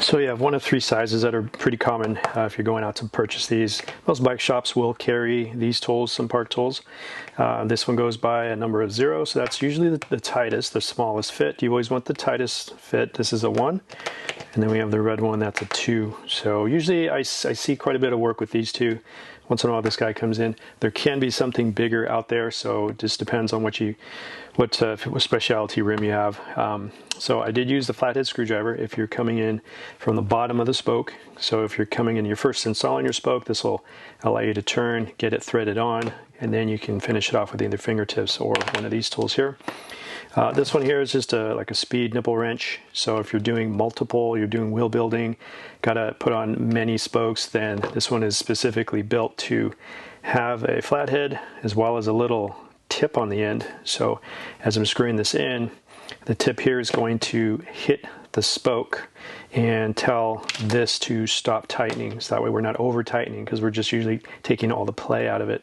So you have one of three sizes that are pretty common if you're going out to purchase these. Most bike shops will carry these tools, some park tools. This one goes by a number of 0, so that's usually the tightest, the smallest fit. You always want the tightest fit. This is a 1. And then we have the red one, that's a 2. So usually I see quite a bit of work with these two. Once in a while this guy comes in. There can be something bigger out there, so it just depends on what specialty rim you have. So I did use the flathead screwdriver if you're coming in from the bottom of the spoke. So if you're coming in, you're first installing your spoke, this will allow you to turn, get it threaded on, and then you can finish it off with either fingertips or one of these tools here. This one here is just like a speed nipple wrench. So if you're doing multiple, you're doing wheel building, gotta put on many spokes, then this one is specifically built to have a flathead as well as a little tip on the end. So as I'm screwing this in, the tip here is going to hit the spoke and tell this to stop tightening. So that way we're not over tightening because we're just usually taking all the play out of it.